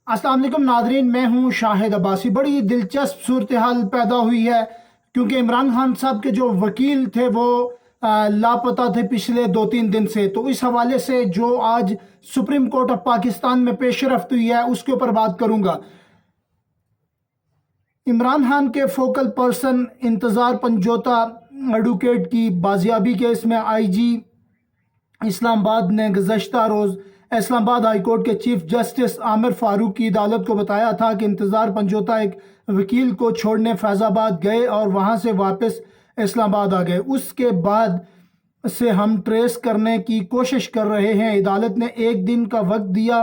अस्सलाम वालेकुम नादरीन, मैं हूं शाहिद अब्बासी। बड़ी दिलचस्प सूरत हाल पैदा हुई है क्योंकि इमरान खान साहब के जो वकील थे वो लापता थे पिछले 2-3 दिन से। तो इस हवाले से जो आज सुप्रीम कोर्ट ऑफ पाकिस्तान में पेशरफ्त हुई है उसके ऊपर बात करूंगा। इमरान खान के फोकल पर्सन इंतज़ार पंजोता एडवोकेट की बाजियाबी केस में आईजी इस्लामाबाद ने गुज़श्ता रोज़ इस्लामाबाद हाई कोर्ट के चीफ जस्टिस आमिर फारूक की अदालत को बताया था कि इंतज़ार पंजोता एक वकील को छोड़ने फैज़ाबाद गए और वहां से वापस इस्लामाबाद आ गए। उसके बाद से हम ट्रेस करने की कोशिश कर रहे हैं। अदालत ने 1 दिन का वक्त दिया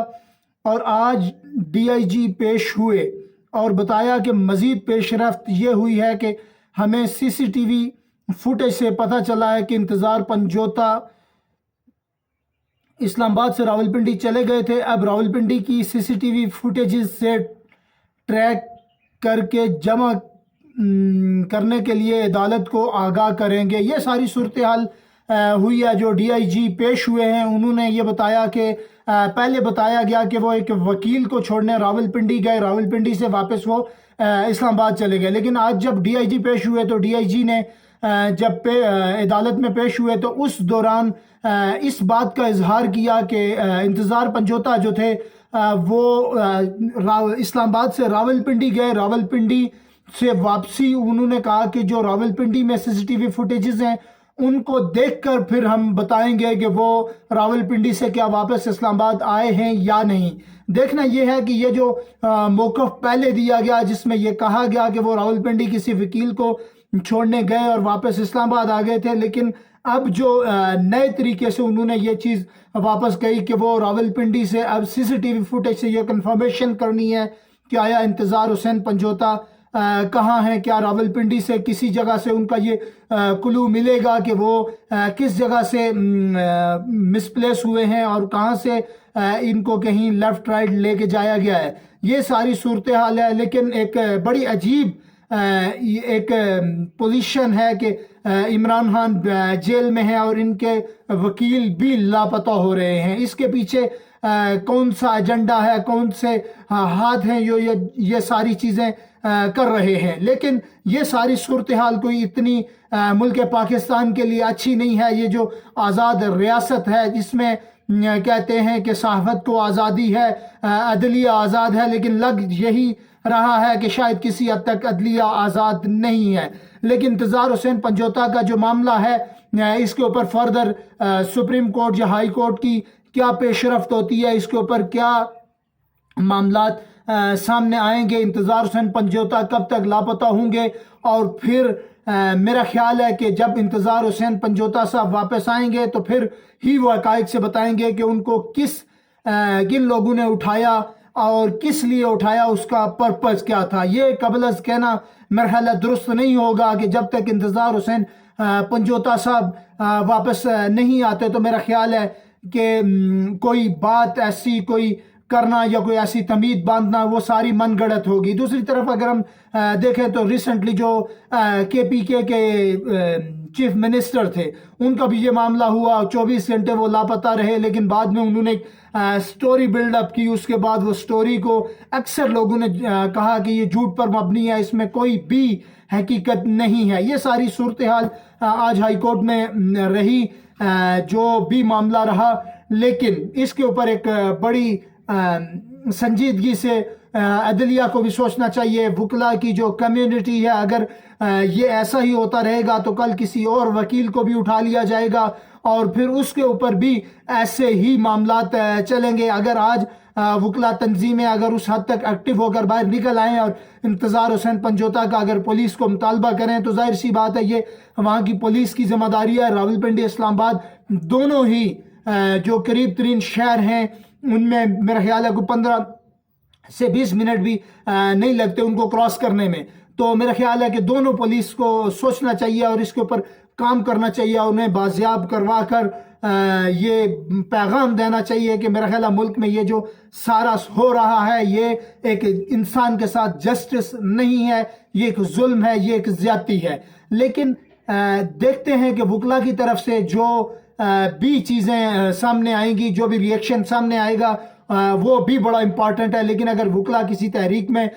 और आज डीआईजी पेश हुए और बताया कि मज़ीद पेशरफ्त ये हुई है कि हमें सीसीटीवी फुटेज से पता चला है कि इंतज़ार पंजोता इस्लामाबाद से रावलपिंडी चले गए थे। अब रावलपिंडी की सीसीटीवी फुटेजेस से ट्रैक करके जमा करने के लिए अदालत को आगाह करेंगे। ये सारी सूरत हाल हुई है। जो डीआईजी पेश हुए हैं उन्होंने ये बताया कि पहले बताया गया कि वो एक वकील को छोड़ने रावलपिंडी गए, रावलपिंडी से वापस वो इस्लामाबाद चले गए। लेकिन आज जब डीआईजी पेश हुए तो डीआईजी ने जब अदालत में पेश हुए तो उस दौरान इस बात का इजहार किया कि इंतज़ार पंजोता जो थे वो इस्लामाबाद से रावलपिंडी गए। रावलपिंडी से वापसी उन्होंने कहा कि जो रावलपिंडी में सीसीटीवी फुटेजेस हैं उनको देखकर फिर हम बताएंगे कि वो रावलपिंडी से क्या वापस इस्लामाबाद आए हैं या नहीं। देखना यह है कि ये जो मौक़िफ़ पहले दिया गया जिसमें यह कहा गया कि वो रावलपिंडी किसी वकील को छोड़ने गए और वापस इस्लामाबाद आ गए थे, लेकिन अब जो नए तरीके से उन्होंने ये चीज़ वापस कही कि वो रावलपिंडी से अब सीसीटीवी फुटेज से ये कंफर्मेशन करनी है कि आया इंतज़ार हुसैन पंजोता कहाँ हैं, क्या रावलपिंडी से किसी जगह से उनका ये क्लू मिलेगा कि वो किस जगह से मिसप्लेस हुए हैं और कहाँ से इनको कहीं लेफ़्ट राइट लेके जाया गया है। ये सारी सूरत हाल है। लेकिन एक बड़ी अजीब एक पोजीशन है कि इमरान खान जेल में है और इनके वकील भी लापता हो रहे हैं। इसके पीछे कौन सा एजेंडा है, कौन से हाथ हैं जो ये सारी चीज़ें कर रहे हैं। लेकिन ये सारी सूरत हाल कोई इतनी मुल्क पाकिस्तान के लिए अच्छी नहीं है। ये जो आज़ाद रियासत है जिसमें कहते हैं कि सहाफ़त को आज़ादी है, अदलिया आज़ाद है, लेकिन लग यही रहा है कि शायद किसी हद तक अदलिया आज़ाद नहीं है। लेकिन इंतज़ार हुसैन पंजोता का जो मामला है इसके ऊपर फर्दर सुप्रीम कोर्ट या हाई कोर्ट की क्या पेशरफ्त होती है, इसके ऊपर क्या मामलात सामने आएंगे, इंतज़ार हुसैन पंजोता कब तक लापता होंगे और फिर मेरा ख्याल है कि जब इंतज़ार हुसैन पंजोता साहब वापस आएंगे तो फिर ही वो हक़ाइक़ से बताएंगे कि उनको किन लोगों ने उठाया और किस लिए उठाया, उसका पर्पज़ क्या था। ये कबलस कहना मेरा ख्याल है दुरुस्त नहीं होगा कि जब तक इंतज़ार हुसैन पंजोता साहब वापस नहीं आते तो मेरा ख्याल है कि कोई बात ऐसी कोई करना या कोई ऐसी तमीद बांधना वो सारी मनगढ़ंत होगी। दूसरी तरफ अगर हम देखें तो रिसेंटली जो केपीके के चीफ मिनिस्टर थे उनका भी ये मामला हुआ, 24 घंटे वो लापता रहे, लेकिन बाद में उन्होंने स्टोरी बिल्डअप की। उसके बाद वो स्टोरी को अक्सर लोगों ने कहा कि ये झूठ पर मबनी है, इसमें कोई भी हकीकत नहीं है। ये सारी सूरत हाल आज हाई कोर्ट में रही, जो भी मामला रहा, लेकिन इसके ऊपर एक बड़ी संजीदगी से अदलिया को भी सोचना चाहिए। वकला की जो कम्युनिटी है, अगर ये ऐसा ही होता रहेगा तो कल किसी और वकील को भी उठा लिया जाएगा और फिर उसके ऊपर भी ऐसे ही मामलात चलेंगे। अगर आज वकला तंजीमें अगर उस हद तक एक्टिव होकर बाहर निकल आएँ और इंतज़ार हुसैन पंजोता का अगर पुलिस को मुतालबा करें तो जाहिर सी बात है ये वहाँ की पुलिस की जिम्मेदारी है। रावलपिंडी इस्लामाबाद दोनों ही जो करीब तरीन शहर हैं उनमें मेरा ख्याल है कोई 15 से 20 मिनट भी नहीं लगते उनको क्रॉस करने में। तो मेरा ख्याल है कि दोनों पुलिस को सोचना चाहिए और इसके ऊपर काम करना चाहिए, उन्हें बाजियाब करवा कर ये पैगाम देना चाहिए कि मेरा ख्याल है मुल्क में ये जो सारा हो रहा है ये एक इंसान के साथ जस्टिस नहीं है, ये एक जुल्म है, ये एक ज्यादती है। लेकिन देखते हैं कि वकला की तरफ से जो भी चीज़ें सामने आएंगी, जो भी रिएक्शन सामने आएगा وہ بھی بڑا امپارٹنٹ ہے. لیکن اگر وکلا کسی تحریک میں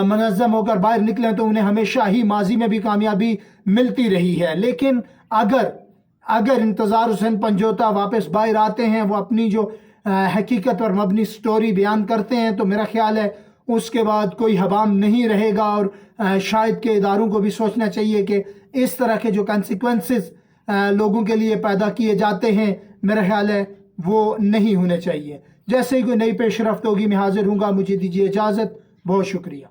منظم ہو کر باہر نکلیں تو انہیں ہمیشہ ہی ماضی میں بھی کامیابی ملتی رہی ہے. لیکن اگر انتظار حسین پنجوتا واپس باہر آتے ہیں، وہ اپنی جو حقیقت پر مبنی سٹوری بیان کرتے ہیں، تو میرا خیال ہے اس کے بعد کوئی حبام نہیں رہے گا. اور شاید کہ اداروں کو بھی سوچنا چاہیے کہ اس طرح کے جو کانسیکوینسز لوگوں کے لیے پیدا کیے جاتے ہیں، میرا خیال ہے وہ نہیں ہونے چاہیے. جیسے ہی کوئی نئی پیش رفت ہوگی میں حاضر ہوں گا. مجھے دیجیے اجازت. بہت شکریہ.